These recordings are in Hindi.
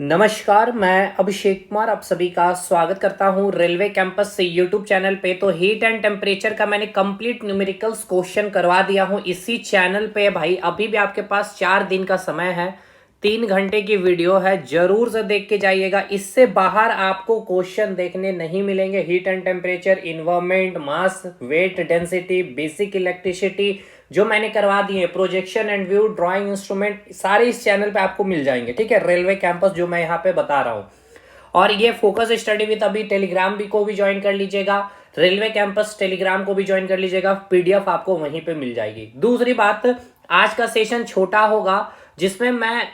नमस्कार, मैं अभिषेक कुमार आप सभी का स्वागत करता हूं रेलवे कैंपस से यूट्यूब चैनल पे। तो हीट एंड टेम्परेचर का मैंने कंप्लीट न्यूमेरिकल्स क्वेश्चन करवा दिया हूं इसी चैनल पे। भाई अभी भी आपके पास 4 दिन का समय है, 3 घंटे की वीडियो है, जरूर से देख के जाइएगा। इससे बाहर आपको क्वेश्चन देखने नहीं मिलेंगे। Heat and temperature, environment, mass, weight, density, basic electricity जो मैंने करवा दिए, projection and view, drawing instrument, सारे इस चैनल पे आपको मिल जाएंगे। ठीक है, रेलवे कैंपस जो मैं यहाँ पे बता रहा हूँ। और ये फोकस स्टडी विद अभी टेलीग्राम भी को भी ज्वाइन कर लीजिएगा, रेलवे कैंपस टेलीग्राम को भी ज्वाइन कर लीजिएगा, पीडीएफ आपको वहीं पे मिल जाएगी। दूसरी बात, आज का सेशन छोटा होगा जिसमें मैं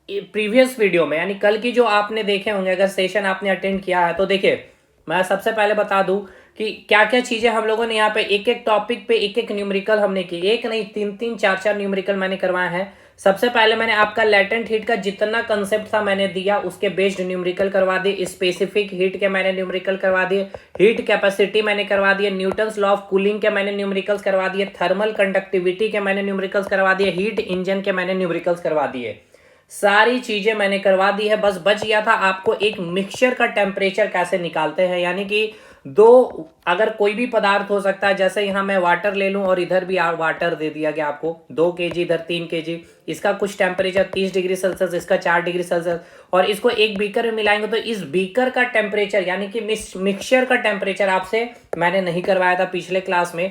प्रीवियस वीडियो में यानी कल की जो आपने देखे होंगे, अगर सेशन आपने अटेंड किया है तो देखिए, मैं सबसे पहले बता दूं कि क्या क्या चीजें हम लोगों ने यहाँ पे एक एक टॉपिक पे एक एक न्यूमेरिकल हमने की, एक नहीं 3 3 4 4 न्यूमेरिकल मैंने करवाए हैं। सबसे पहले मैंने आपका लेटेंट हीट का जितना कंसेप्ट था मैंने दिया, उसके बेस्ड न्यूमेरिकल करवा दिए, स्पेसिफिक हीट के मैंने न्यूमेरिकल करवा दिए, हीट कैपेसिटी मैंने करवा दिए, न्यूटन्स लॉ ऑफ कूलिंग के मैंने न्यूमेरिकल्स करवा दिए, थर्मल कंडक्टिविटी के मैंने न्यूमेरिकल्स करवा दिए, हीट इंजन के मैंने न्यूमेरिकल्स करवा दिए। सारी चीजें मैंने करवा दी है। बस बच गया था आपको एक मिक्सचर का टेम्परेचर कैसे निकालते हैं, यानी कि दो, अगर कोई भी पदार्थ हो सकता है, जैसे यहां मैं वाटर ले लूं और इधर भी वाटर दे दिया गया आपको 2 kg, इधर 3 kg, इसका कुछ टेम्परेचर 30 डिग्री सेल्सियस, इसका 4 डिग्री सेल्सियस, और इसको एक बीकर में मिलाएंगे तो इस बीकर का टेम्परेचर यानी कि मिक्सचर का टेम्परेचर आपसे मैंने नहीं करवाया था पिछले क्लास में।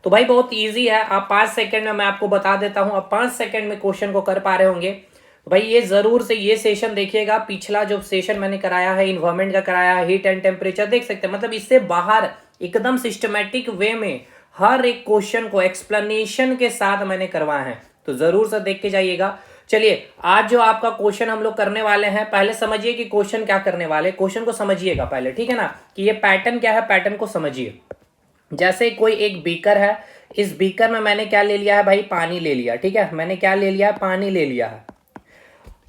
तो भाई बहुत ईजी है, आप 5 सेकेंड में मैं आपको बता देता हूं, आप 5 सेकेंड में क्वेश्चन को कर पा रहे होंगे। भाई ये जरूर से ये सेशन देखिएगा। पिछला जो सेशन मैंने कराया है इन्वायरमेंट का कराया है, हीट एंड टेम्परेचर देख सकते हैं, मतलब इससे बाहर एकदम सिस्टमेटिक वे में हर एक क्वेश्चन को एक्सप्लेनेशन के साथ मैंने करवाया है, तो जरूर से देख के जाइएगा। चलिए, आज जो आपका क्वेश्चन हम लोग करने वाले हैं, पहले समझिए कि क्वेश्चन क्या करने वाले, क्वेश्चन को समझिएगा पहले, ठीक है ना, कि ये पैटर्न क्या है, पैटर्न को समझिए। जैसे कोई एक बीकर है, इस बीकर में मैंने क्या ले लिया है भाई, पानी ले लिया, ठीक है, मैंने क्या ले लिया है, पानी ले लिया है।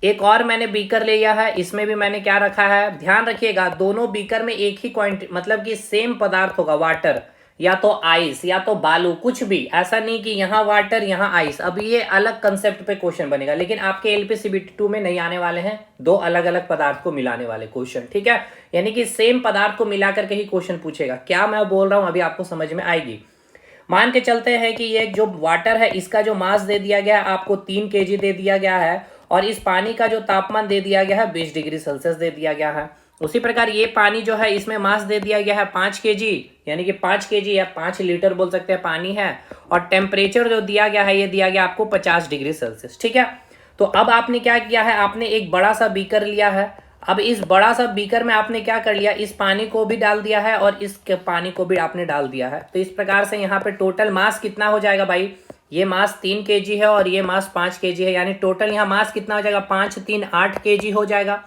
एक और मैंने बीकर ले लिया है, इसमें भी मैंने क्या रखा है, ध्यान रखिएगा, दोनों बीकर में एक ही क्वांटिटी, मतलब कि सेम पदार्थ होगा, वाटर या तो आइस या तो बालू, कुछ भी, ऐसा नहीं कि यहाँ वाटर यहाँ आइस। अब ये अलग कंसेप्ट पे क्वेश्चन बनेगा, लेकिन आपके एलपीसीबीटी 2 में नहीं आने वाले हैं दो अलग अलग पदार्थ को मिलाने वाले क्वेश्चन, ठीक है, यानी कि सेम पदार्थ को मिला करके ही क्वेश्चन पूछेगा। क्या मैं बोल रहा हूं अभी आपको समझ में आएगी। मान के चलते हैं कि ये जो वाटर है इसका जो मास दे दिया गया है आपको 3 kg दे दिया गया है, और इस पानी का जो तापमान दे दिया गया है 20 डिग्री सेल्सियस दे दिया गया है। उसी प्रकार ये पानी जो है इसमें मास दे दिया गया है 5 kg, यानी कि 5 kg या 5 लीटर बोल सकते हैं पानी है, और टेम्परेचर जो दिया गया है ये दिया गया आपको 50 डिग्री सेल्सियस, ठीक है। तो अब आपने क्या किया है, आपने एक बड़ा सा बीकर लिया है। अब इस बड़ा सा बीकर में आपने क्या कर लिया, इस पानी को भी डाल दिया है और इस पानी को भी आपने डाल दिया है। तो इस प्रकार से यहाँ पे टोटल मास कितना हो जाएगा भाई, ये मास 3 kg है और ये मास 5 kg है, यानी टोटल यहाँ मास कितना हो जाएगा, 5 3 8 kg हो जाएगा।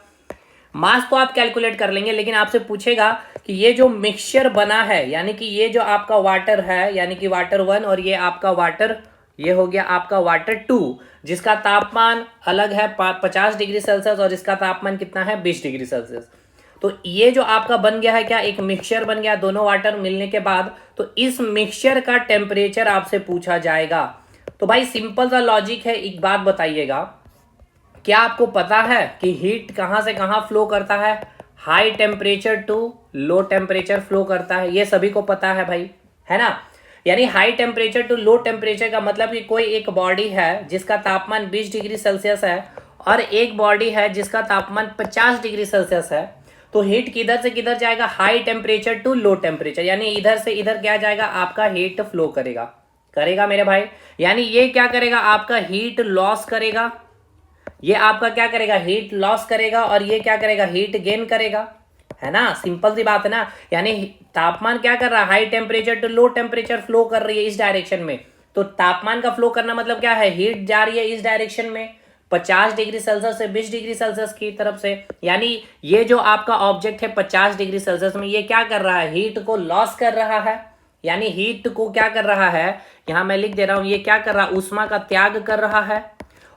मास तो आप कैलकुलेट कर लेंगे, लेकिन आपसे पूछेगा कि ये जो मिक्सचर बना है, यानी कि ये जो आपका वाटर है, यानी कि वाटर 1 और ये आपका वाटर, ये हो गया आपका वाटर 2, जिसका तापमान अलग है 50 डिग्री सेल्सियस और इसका तापमान कितना है 20 डिग्री सेल्सियस। तो ये जो आपका बन गया है क्या, एक मिक्सचर बन गया दोनों वाटर मिलने के बाद। तो इस मिक्सचर का टेम्परेचर आपसे पूछा जाएगा। तो भाई सिंपल सा लॉजिक है, एक बात बताइएगा, क्या आपको पता है कि हीट कहां से कहां फ्लो करता है, high temperature to low temperature flow करता है, ये सभी को पता है भाई, है ना। यानी high temperature to low temperature का मतलब कि कोई एक बॉडी है जिसका तापमान 20 डिग्री सेल्सियस है और एक बॉडी है जिसका तापमान 50 डिग्री सेल्सियस है, तो हीट किधर से किधर जाएगा, high temperature to low temperature, यानी इधर से इधर क्या जाएगा, आपका हीट फ्लो करेगा, करेगा मेरे भाई। यानी ये क्या करेगा, आपका हीट लॉस करेगा, ये आपका क्या करेगा, हीट लॉस करेगा, और ये क्या करेगा, हीट गेन करेगा, है ना, सिंपल सी बात है ना। यानी तापमान क्या कर रहा है, high temperature to low temperature flow कर रही है इस डायरेक्शन में, तो तापमान का फ्लो करना मतलब क्या है, हीट जा रही है इस डायरेक्शन में 50 डिग्री सेल्सियस से 20 डिग्री सेल्सियस की तरफ से। यानी ये जो आपका ऑब्जेक्ट है 50 डिग्री सेल्सियस में, ये क्या कर रहा है, हीट को लॉस कर रहा है, यानी हीट को क्या कर रहा है, यहां मैं लिख दे रहा हूं, ये क्या कर रहा है, ऊष्मा का त्याग कर रहा है,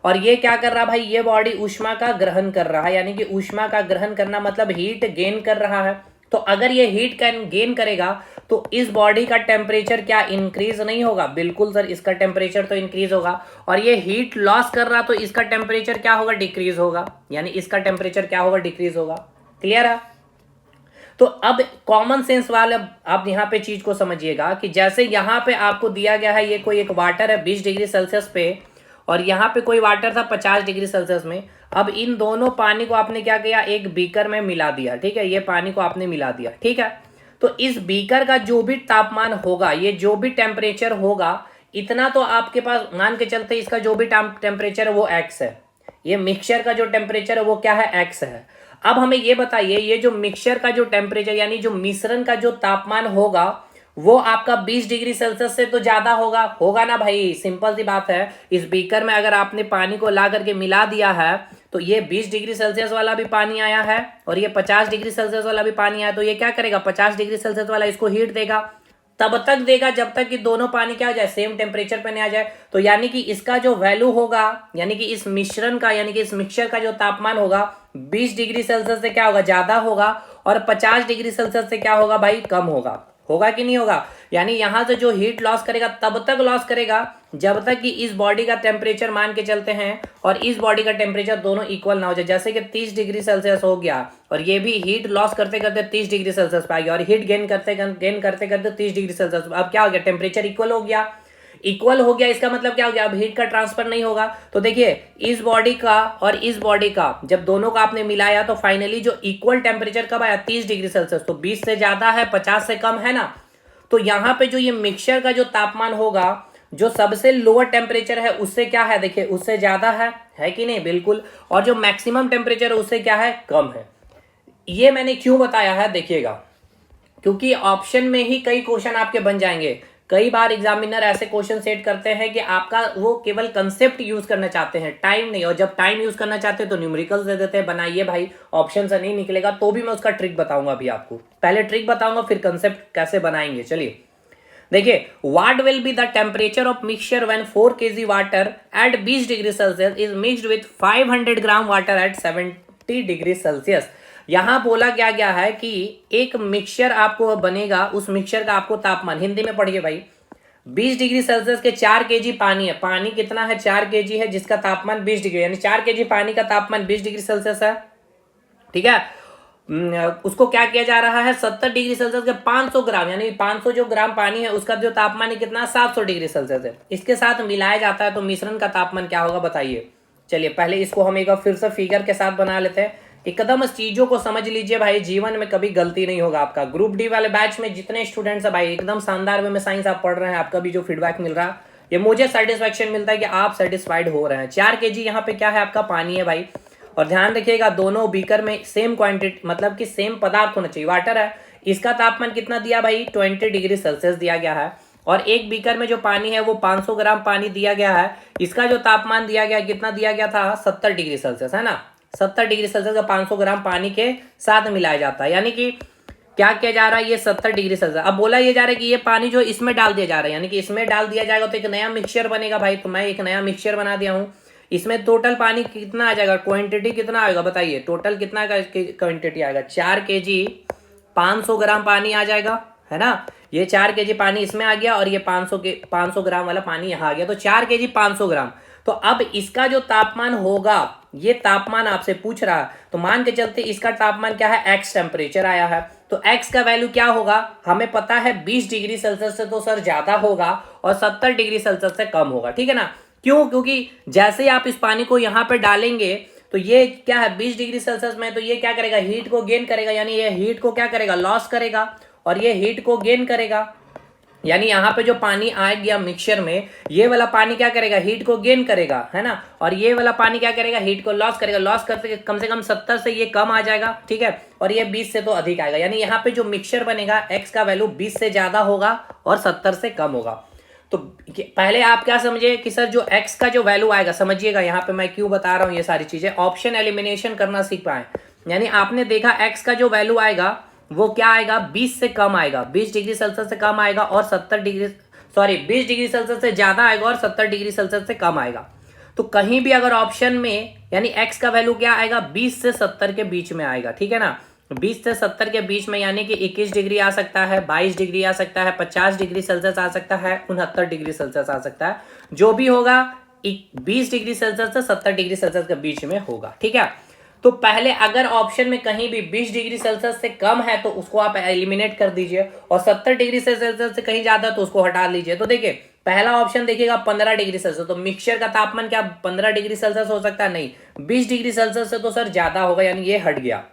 और ये क्या कर रहा है भाई, ये बॉडी ऊष्मा का ग्रहण कर रहा है, यानी कि ऊष्मा का ग्रहण करना मतलब हीट गेन कर रहा है। तो अगर ये हीट गेन करेगा तो इस बॉडी का टेम्परेचर क्या इंक्रीज नहीं होगा? बिल्कुल सर, इसका टेम्परेचर तो इंक्रीज होगा। और ये हीट लॉस कर रहा तो इसका टेम्परेचर क्या होगा? डिक्रीज होगा। यानी इसका टेम्परेचर क्या होगा? डिक्रीज होगा। क्लियर है? तो अब कॉमन सेंस वाले आप यहाँ पे चीज को समझिएगा कि जैसे यहाँ पे आपको दिया गया है, ये कोई एक वाटर है 20 डिग्री सेल्सियस पे, और यहाँ पे कोई वाटर था 50 डिग्री सेल्सियस में। अब इन दोनों पानी को आपने क्या किया? एक बीकर में मिला दिया। ठीक है, ये पानी को आपने मिला दिया। ठीक है, तो इस बीकर का जो भी तापमान होगा, ये जो भी टेम्परेचर होगा, इतना तो आपके पास मान के चलते इसका जो भी टेम्परेचर है वो एक्स है। ये मिक्सचर का जो टेम्परेचर है वो क्या है? एक्स है। अब हमें ये बताइए, ये जो मिक्सचर का जो टेम्परेचर यानी जो मिश्रण का जो तापमान होगा वो आपका 20 डिग्री सेल्सियस से तो ज्यादा होगा ना भाई? सिंपल सी बात है। इस बीकर में अगर आपने पानी को ला करके मिला दिया है तो ये 20 डिग्री सेल्सियस वाला भी पानी आया है और ये 50 डिग्री सेल्सियस वाला भी पानी आया, तो ये क्या करेगा? 50 डिग्री सेल्सियस वाला इसको हीट देगा। तब तक देगा जब तक कि दोनों पानी क्या हो जाए? सेम टेम्परेचर पे नहीं आ जाए। तो यानी कि इसका जो वैल्यू होगा, यानी कि इस मिश्रण का, यानी कि इस मिक्सचर का जो तापमान होगा 20 डिग्री सेल्सियस से क्या होगा? ज्यादा होगा। और 50 डिग्री सेल्सियस से क्या होगा भाई? कम होगा। होगा कि नहीं होगा? यानी यहां से जो हीट लॉस करेगा तब तक लॉस करेगा जब तक कि इस बॉडी का टेम्परेचर मान के चलते हैं और इस बॉडी का टेम्परेचर दोनों इक्वल ना हो जाए। जैसे कि 30 डिग्री सेल्सियस हो गया और ये भी हीट लॉस करते करते 30 डिग्री सेल्सियस पे आ गया और हीट गेन करते करते 30 डिग्री सेल्सियस। अब क्या हो गया? टेम्परेचर इक्वल हो गया। इक्वल हो गया इसका मतलब क्या हो गया? अब हीट का ट्रांसफर नहीं होगा। तो देखिए, इस बॉडी का और इस बॉडी का जब दोनों का आपने मिलाया तो फाइनली जो इक्वल टेम्परेचर कब आया? 30 डिग्री सेल्सियस। तो 20 से ज्यादा है, 50 से कम है ना? तो यहां पे जो ये मिक्सचर का जो तापमान होगा, जो सबसे लोअर टेम्परेचर है उससे क्या है? देखिए, उससे ज्यादा है कि नहीं? बिल्कुल। और जो मैक्सिमम टेम्परेचर है उससे क्या है? कम है। ये मैंने क्यों बताया है? देखिएगा, क्योंकि ऑप्शन में ही कई क्वेश्चन आपके बन जाएंगे। कई बार एग्जामिनर ऐसे क्वेश्चन सेट करते हैं कि आपका वो केवल कंसेप्ट यूज करना चाहते हैं, टाइम नहीं। और जब टाइम यूज करना चाहते हैं तो न्यूमेरिकल्स दे देते हैं, बनाइए भाई, ऑप्शन से नहीं निकलेगा तो भी मैं उसका ट्रिक बताऊंगा अभी आपको। पहले ट्रिक बताऊंगा फिर कंसेप्ट कैसे बनाएंगे। चलिए देखिए, what will be the temperature of mixture when 4 kg water at 20 degree Celsius is mixed with 500 gram water at 70 degree Celsius. यहां बोला क्या गया है कि एक मिक्सचर आपको बनेगा, उस मिक्सचर का आपको तापमान, हिंदी में पढ़िए भाई, 20 डिग्री सेल्सियस के 4 kg पानी है। पानी कितना है? 4 kg है, जिसका तापमान 20 डिग्री, यानी 4 kg पानी का तापमान 20 डिग्री सेल्सियस है। ठीक है, उसको क्या किया जा रहा है? 70 डिग्री सेल्सियस के 500 ग्राम, यानी 500 जो ग्राम पानी है उसका जो तापमान है कितना? 700 डिग्री सेल्सियस है। इसके साथ मिलाया जाता है तो मिश्रण का तापमान क्या होगा? बताइए। चलिए पहले इसको हम एक बार फिर से फिगर के साथ बना लेते हैं। एकदम इस चीजों को समझ लीजिए भाई, जीवन में कभी गलती नहीं होगा आपका। ग्रुप डी वाले बैच में जितने स्टूडेंट्स है भाई, एकदम शानदार वे में साइंस आप पढ़ रहे हैं, आपका भी जो फीडबैक मिल रहा है, ये मुझे सेटिस्फेक्शन मिलता है कि आप सेटिस्फाइड हो रहे हैं। 4 kg यहाँ पे क्या है? आपका पानी है भाई। और ध्यान रखिएगा, दोनों बीकर में सेम क्वांटिटी, मतलब कि सेम पदार्थ होना चाहिए। वाटर है, इसका तापमान कितना दिया भाई? 20 डिग्री सेल्सियस दिया गया है। और एक बीकर में जो पानी है वो 500 ग्राम पानी दिया गया है, इसका जो तापमान दिया गया, कितना दिया गया था? 70 डिग्री सेल्सियस, है ना? 70 डिग्री सेल्सियस का 500 ग्राम पानी के साथ मिलाया जाता है, यानी कि क्या किया जा रहा है? ये 70 डिग्री सेल्सियस। अब बोला ये जा रहा है कि ये पानी जो इसमें डाल दिया जा रहा है, यानी कि इसमें डाल दिया जाएगा तो एक नया मिक्सचर बनेगा भाई। तो मैं एक नया मिक्सचर बना दिया हूं। इसमें टोटल पानी कितना आ जाएगा? क्वांटिटी कितना आएगा? बताइए, टोटल कितना का क्वांटिटी आएगा? 4 kg 500 ग्राम पानी आ जाएगा, है ना? ये 4 kg पानी इसमें आ गया और ये 500 ग्राम वाला पानी यहाँ आ गया, तो 4 kg 500 ग्राम। तो अब इसका जो तापमान होगा, ये तापमान आपसे पूछ रहा है, तो मान के चलते इसका तापमान क्या है? एक्स टेम्परेचर आया है, तो एक्स का वैल्यू क्या होगा? हमें पता है 20 डिग्री सेल्सियस से तो सर ज्यादा होगा और 70 डिग्री सेल्सियस से कम होगा। ठीक है ना? क्यों? क्योंकि जैसे ही आप इस पानी को यहाँ पे डालेंगे तो ये क्या है? 20 डिग्री सेल्सियस में, तो ये क्या करेगा? हीट को गेन करेगा, यानी ये हीट को क्या करेगा? लॉस करेगा, और ये हीट को गेन करेगा। यानी यहाँ पे जो पानी आ गया मिक्सचर में, ये वाला पानी क्या करेगा? हीट को गेन करेगा, है ना? और ये वाला पानी क्या करेगा? हीट को लॉस करेगा। लॉस करते कम से कम 70 से ये कम आ जाएगा, ठीक है, और ये 20 से तो अधिक आएगा। यानी यहाँ पे जो मिक्सचर बनेगा, एक्स का वैल्यू 20 से ज्यादा होगा और 70 से कम होगा। तो पहले आप क्या समझे कि सर जो एक्स का जो वैल्यू आएगा, समझिएगा यहाँ पे मैं क्यों बता रहा हूँ ये सारी चीजें, ऑप्शन एलिमिनेशन करना सीख पाए। यानी आपने देखा एक्स का जो वैल्यू आएगा वो क्या आएगा? 20 से कम आएगा, 20 डिग्री सेल्सियस से कम आएगा और 20 डिग्री सेल्सियस से ज्यादा आएगा और 70 डिग्री सेल्सियस से कम आएगा। तो कहीं भी अगर ऑप्शन में, यानी एक्स का वैल्यू क्या आएगा? 20 से 70 के बीच में आएगा, ठीक है ना? 20 से 70 के बीच में, यानी कि 21 डिग्री आ सकता है, 22 डिग्री आ सकता है, 50 डिग्री सेल्सियस आ सकता है, 69 डिग्री सेल्सियस आ सकता है। जो भी होगा 20 डिग्री सेल्सियस से 70 डिग्री सेल्सियस के बीच में होगा, ठीक है। तो पहले अगर ऑप्शन में कहीं भी 20 डिग्री सेल्सियस से कम है तो उसको आप एलिमिनेट कर दीजिए, और 70 डिग्री सेल्सियस से कहीं ज्यादा तो उसको हटा लीजिए। तो देखिए पहला ऑप्शन देखिएगा 15 डिग्री सेल्सियस, तो मिक्सचर का तापमान क्या 15 डिग्री सेल्सियस हो सकता है? नहीं, 20 डिग्री सेल्सियस से तो सर ज्यादा होगा, यानी ये हट गया।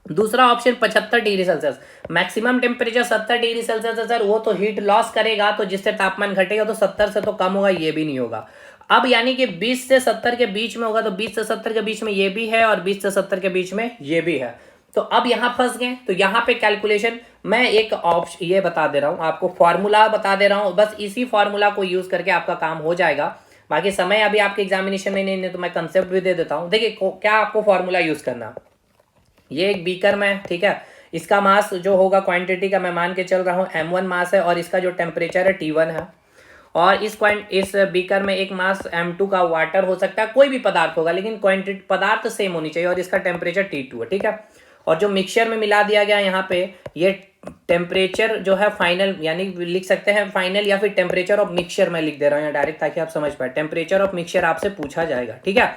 दूसरा option 75 degree Celsius, maximum temperature 70 degree Celsius है सर, वो तो हीट लॉस करेगा, तो जिससे तापमान घटेगा, तो 70 से तो कम होगा, ये भी नहीं होगा। अब यानी कि 20 से 70 के बीच में होगा, तो 20 से 70 के बीच में ये भी है, और 20 से 70 के बीच में ये भी है। तो अब यहां फंस गए, तो यहां पे कैलकुलेशन मैं एक ऑप्शन ये बता दे रहा हूं आपको, फॉर्मूला बता दे रहा हूं, बस इसी फॉर्मूला को यूज करके आपका काम हो जाएगा। बाकी समय अभी आपके एग्जामिनेशन में नहीं, तो मैं कंसेप्ट भी दे देता हूं। देखिए क्या आपको फॉर्मूला यूज करना, ये एक बीकर में, ठीक है, इसका मास जो होगा क्वांटिटी का मैं मान के चल रहा हूँ m1 मास है, और इसका जो टेम्परेचर है T1 है, और इस बीकर में एक मास m2 का वाटर हो सकता है, कोई भी पदार्थ होगा, लेकिन क्वांटिटी पदार्थ सेम होनी चाहिए, और इसका टेम्परेचर T2 है, ठीक है। और जो मिक्सचर में मिला दिया गया यहाँ पे, ये टेम्परेचर जो है फाइनल, यानी लिख सकते हैं फाइनल, या फिर टेम्परेचर ऑफ मिक्सचर मैं लिख दे रहा हूँ यहाँ डायरेक्ट, ताकि आप समझ पाए। टेम्परेचर ऑफ मिक्सचर आपसे पूछा जाएगा, ठीक है।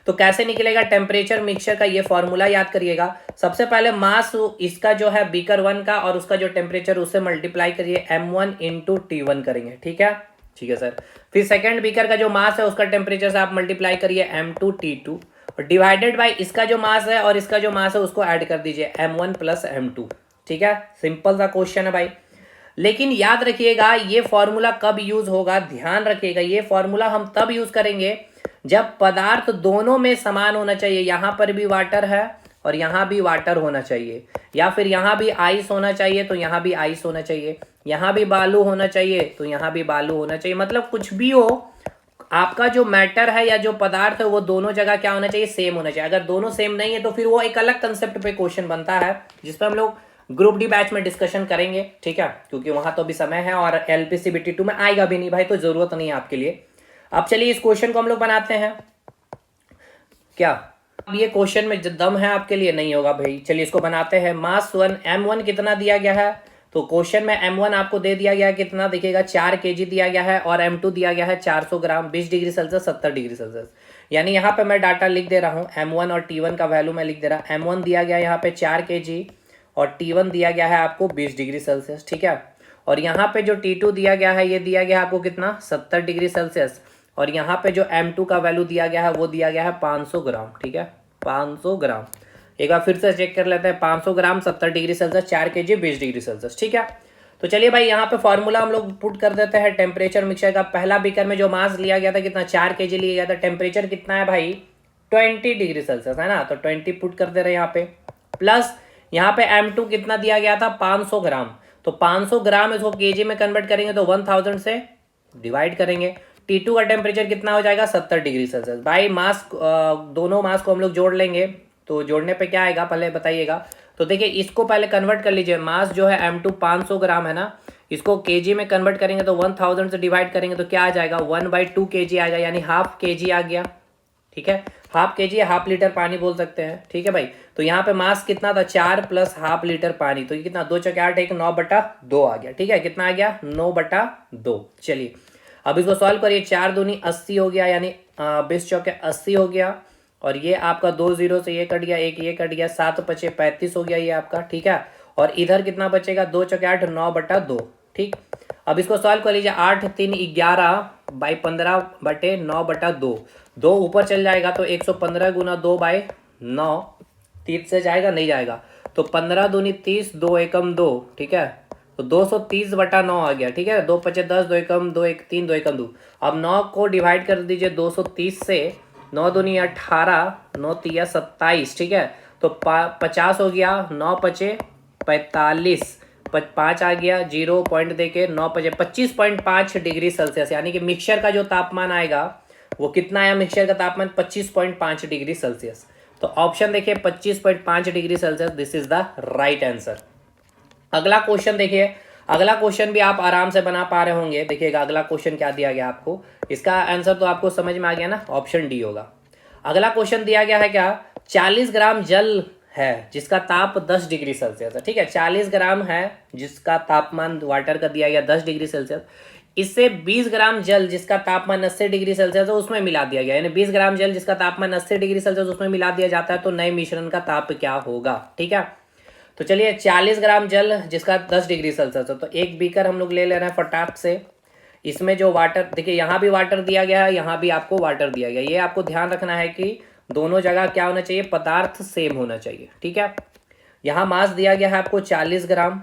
तो कैसे निकलेगा टेम्परेचर मिक्सचर का, ये फॉर्मूला याद करिएगा। सबसे पहले मास इसका जो है बीकर 1 का, और उसका जो टेम्परेचर, उससे मल्टीप्लाई करिए, m1 इंटू T1 करेंगे, ठीक है, ठीक है सर। फिर सेकंड बीकर का जो मास है उसका टेम्परेचर से आप मल्टीप्लाई करिए m2 T2, और डिवाइडेड बाय इसका जो मास है और इसका जो मास है उसको ऐड कर दीजिए m1 प्लस m2, ठीक है। सिंपल सा क्वेश्चन है भाई। लेकिन याद रखिएगा ये फॉर्मूला कब यूज होगा, ध्यान रखिएगा, ये फॉर्मूला हम तब यूज करेंगे जब पदार्थ दोनों में समान होना चाहिए। यहां पर भी वाटर है और यहां भी वाटर होना चाहिए, या फिर यहां भी आइस होना चाहिए तो यहां भी आइस होना चाहिए, यहां भी बालू होना चाहिए तो यहां भी बालू होना चाहिए। मतलब कुछ भी हो, आपका जो मैटर है या जो पदार्थ है वो दोनों जगह क्या होना चाहिए, सेम होना चाहिए। अगर दोनों सेम नहीं है तो फिर वो एक अलग कंसेप्ट पे क्वेश्चन बनता है, जिस पर हम लोग ग्रुप डी बैच में डिस्कशन करेंगे, ठीक है, क्योंकि वहां तो अभी समय है, और LPCBT2 में आएगा भी नहीं भाई, तो जरूरत नहीं है आपके लिए। अब चलिए इस क्वेश्चन को हम लोग बनाते हैं क्या। अब ये क्वेश्चन में दम है आपके लिए, नहीं होगा भाई, चलिए इसको बनाते हैं। मास 1 m1 कितना दिया गया है, तो क्वेश्चन में m1 आपको दे दिया गया है कितना, देखिएगा 4 kg दिया गया है, और m2 दिया गया है 400 ग्राम, 20 डिग्री सेल्सियस 70 डिग्री सेल्सियस। यानी यहाँ पे मैं डाटा लिख दे रहा हूँ, m1 और T1 का वैल्यू मैं लिख दे रहा। m1 दिया गया यहाँ पे 4 kg, और T1 दिया गया है आपको 20 डिग्री सेल्सियस, ठीक है। और यहाँ पे जो T2 दिया गया है, ये दिया गया है आपको कितना, 70 डिग्री सेल्सियस, और यहाँ पे जो m2 का वैल्यू दिया गया है वो दिया गया है 500 ग्राम, ठीक है, 500 ग्राम। एक बार फिर से चेक कर लेते हैं, 500 ग्राम 70 degree Celsius, 4 kg 20 degree Celsius, ठीक है। तो चलिए भाई यहाँ पे फॉर्मूला हम लोग पुट कर देते हैं टेम्परेचर मिक्सचर का। पहला बीकर में जो मास लिया गया था कितना, 4 kg लिया गया था, टेम्परेचर कितना है भाई 20 डिग्री सेल्सियस है ना, तो 20 पुट कर दे रहे हैं यहाँ पे, प्लस यहाँ पे m2 कितना दिया गया था 500 ग्राम, तो 500 ग्राम इसको kg में कन्वर्ट करेंगे तो 1000 से डिवाइड करेंगे। T2 का टेम्परेचर कितना हो जाएगा 70 डिग्री सेल्सियस। भाई मास दोनों मास को हम लोग जोड़ लेंगे, तो जोड़ने पे क्या आएगा पहले बताइएगा। तो देखिए इसको पहले कन्वर्ट कर लीजिए, मास जो है m2 500 ग्राम है ना, इसको kg में कन्वर्ट करेंगे तो 1000 से डिवाइड करेंगे तो क्या आ जाएगा 1/2 kg आ जाएगा, यानी हाफ kg आ गया, ठीक है। हाफ kg या हाफ लीटर पानी बोल सकते हैं, ठीक है भाई। तो यहाँ पे मास कितना था 4 प्लस हाफ लीटर पानी, तो ये कितना 2 चौके 8 एक 9/2 आ गया, ठीक है। कितना आ गया 9/2। चलिए अब इसको सॉल्व करिए, 4 दूनी 80 हो गया, यानी 20 चौके 80 हो गया, और ये आपका 2 0 से ये कट गया, एक ये कट गया, 7 पचे 35 हो गया ये आपका, ठीक है। और इधर कितना बचेगा 2 चौके 8 9/2, ठीक। अब इसको सॉल्व कर लीजिए, 8 3 11 बाई 15/9/2, 2 ऊपर चल जाएगा तो 115 गुना 2/9, 30 से जाएगा नहीं जाएगा, तो 15 दूनी 30, 2 एकम 2, ठीक है, तो 230/9 आ गया, ठीक है। 2 पचे 10, 2 एकम 2 एक 3, 2 एकम 2। अब 9 को डिवाइड कर दीजिए 230 से, 9 दूनी 18, 9 तिया 27, ठीक है, तो 50 हो गया, 9 पचे 45, 5 आ गया, 0 पॉइंट देके 9 पचे 25.5 डिग्री सेल्सियस, यानी कि मिक्सचर का जो तापमान आएगा वो कितना आया, मिक्सचर का तापमान 25.5 डिग्री सेल्सियस। तो ऑप्शन देखिए 25.5 degree Celsius, this is the right answer. अगला क्वेश्चन देखिए, अगला क्वेश्चन भी आप आराम से बना पा रहे होंगे। देखिएगा अगला क्वेश्चन क्या दिया गया आपको, इसका आंसर तो आपको समझ में आ गया ना, ऑप्शन डी होगा। अगला क्वेश्चन दिया गया है क्या, 40 ग्राम जल है जिसका ताप 10 डिग्री सेल्सियस है, ठीक है, 40 ग्राम है जिसका तापमान वाटर का दिया गया 10 डिग्री सेल्सियस, इससे 20 ग्राम जल जिसका तापमान 80 डिग्री सेल्सियस है उसमें मिला दिया गया, यानी 20 ग्राम जल जिसका तापमान 80 डिग्री सेल्सियस उसमें मिला दिया जाता है, तो नए मिश्रण का ताप क्या होगा, ठीक है। तो चलिए 40 ग्राम जल जिसका 10 डिग्री सेल्सियस है, तो एक बीकर हम लोग ले ले रहे हैं फटाक से। इसमें जो वाटर, देखिए यहाँ भी वाटर दिया गया है, यहाँ भी आपको वाटर दिया गया है, ये आपको ध्यान रखना है कि दोनों जगह क्या होना चाहिए, पदार्थ सेम होना चाहिए, ठीक है। यहाँ मास दिया गया है आपको 40 ग्राम,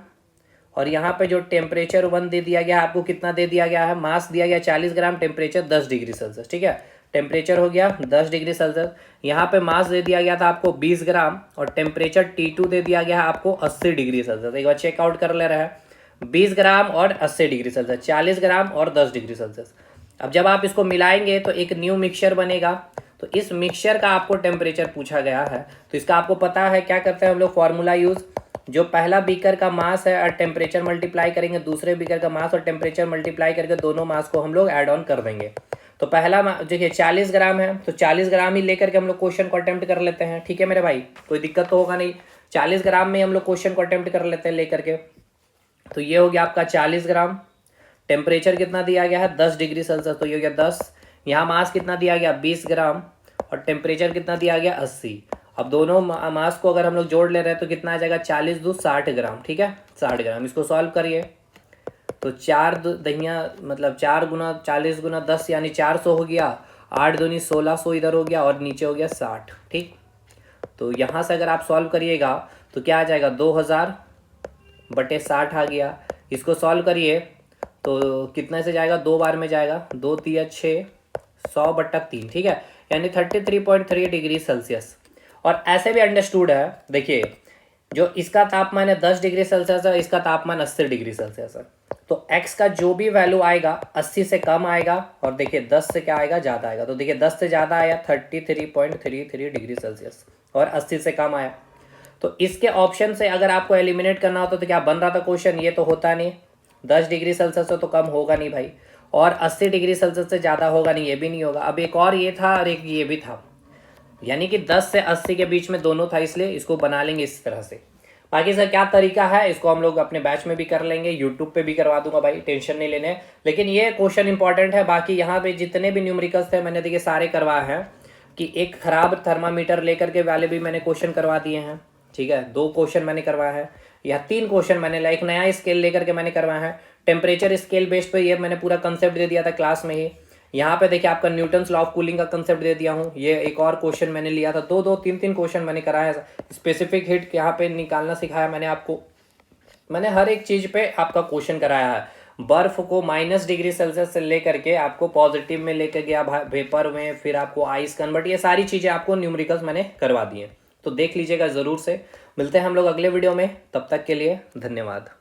और यहाँ पे जो टेम्परेचर 1 दे दिया गया है आपको, कितना दे दिया गया है, मास दिया गया 40 ग्राम, टेम्परेचर 10 डिग्री सेल्सियस, ठीक है। टेम्परेचर हो गया 10 डिग्री सेल्सियस, यहाँ पे मास दे दिया गया था आपको 20 ग्राम, और टेम्परेचर T2 दे दिया गया है आपको 80 डिग्री सेल्सियस। एक बार चेकआउट कर ले रहा है, 20 ग्राम और 80 डिग्री सेल्सियस, 40 ग्राम और 10 डिग्री सेल्सियस। अब जब आप इसको मिलाएंगे तो एक न्यू मिक्सचर बनेगा, तो इस मिक्सचर का आपको टेम्परेचर पूछा गया है, तो इसका आपको पता है क्या करते हैं हम लोग, फॉर्मूला यूज़, जो पहला बीकर का मास है और टेम्परेचर मल्टीप्लाई करेंगे, दूसरे बीकर का मास और टेम्परेचर मल्टीप्लाई करके दोनों मास को हम लोग ऐड ऑन कर देंगे। तो पहला देखिए 40 ग्राम है, तो 40 ग्राम ही लेकर के हम लोग क्वेश्चन को अटेम्प्ट कर लेते हैं, ठीक है मेरे भाई, कोई दिक्कत तो होगा नहीं, 40 ग्राम में हम लोग क्वेश्चन को अटेम्प्ट कर लेते हैं लेकर के। तो ये हो गया आपका 40 ग्राम, टेम्परेचर कितना दिया गया है 10 डिग्री सेल्सियस, तो ये हो गया 10, यहाँ मास कितना दिया गया 20 ग्राम, और टेम्परेचर कितना दिया गया 80। अब दोनों मास को अगर हम लोग जोड़ ले रहे हैं तो कितना आ जाएगा, 40 दूनी 60 ग्राम, ठीक है, 60 ग्राम। इसको सॉल्व करिए तो 4 दहिया मतलब 4 गुना 40 गुना 10 यानी 400 हो गया, 8 दूनी 1600 इधर हो गया, और नीचे हो गया 60, ठीक। तो यहाँ से अगर आप सॉल्व करिएगा तो क्या आ जाएगा, 2000/60 आ गया। इसको सॉल्व करिए तो कितने से जाएगा, 2 बार में जाएगा, 2 तिया 6, 100/3, ठीक है, यानी 33.3 डिग्री सेल्सियस। और ऐसे भी अंडरस्टूड है, देखिए जो इसका तापमान है 10 डिग्री सेल्सियस है, इसका तापमान 80 डिग्री सेल्सियस है, तो x का जो भी वैल्यू आएगा 80 से कम आएगा, और देखिए 10 से क्या आएगा, ज़्यादा आएगा। तो देखिए 10 से ज़्यादा आया 33.33 डिग्री सेल्सियस, और 80 से कम आया। तो इसके ऑप्शन से अगर आपको एलिमिनेट करना होता तो क्या बन रहा था क्वेश्चन, ये तो होता नहीं, 10 डिग्री सेल्सियस से तो कम होगा नहीं भाई, और 80 डिग्री सेल्सियस से ज़्यादा होगा नहीं, ये भी नहीं होगा। अब एक और ये था और एक ये भी था, यानी कि 10 से 80 के बीच में दोनों था, इसलिए इसको बना लेंगे इस तरह से। बाकी सर क्या तरीका है, इसको हम लोग अपने बैच में भी कर लेंगे, यूट्यूब पे भी करवा दूंगा भाई, टेंशन नहीं लेने। लेकिन ये क्वेश्चन इंपॉर्टेंट है, बाकी यहाँ पे जितने भी न्यूमेरिकल्स थे मैंने देखिए सारे करवाए हैं, कि एक खराब थर्मामीटर लेकर के वाले भी मैंने क्वेश्चन करवा दिए हैं, ठीक है, 2 क्वेश्चन मैंने करवाया है, या 3 क्वेश्चन मैंने, एक नया स्केल लेकर के मैंने करवाया है, टेम्परेचर स्केल बेस्ड पे ये मैंने पूरा कंसेप्ट दे दिया था क्लास में ही। यहाँ पे देखिए आपका न्यूटन्स लॉ ऑफ कूलिंग का कंसेप्ट दे दिया हूँ, ये एक और क्वेश्चन मैंने लिया था, 2-3 क्वेश्चन मैंने कराया है, स्पेसिफिक हीट यहाँ पे निकालना सिखाया मैंने आपको, मैंने हर एक चीज़ पे आपका क्वेश्चन कराया है। बर्फ को -, डिग्री सेल्सियस से लेकर के आपको पॉजिटिव में लेकर गया वेपर में, फिर आपको आइस कन्वर्ट, ये सारी चीज़ें आपको न्यूमेरिकल्स मैंने करवा दी हैं, तो देख लीजिएगा ज़रूर से। मिलते हैं हम लोग अगले वीडियो में, तब तक के लिए धन्यवाद।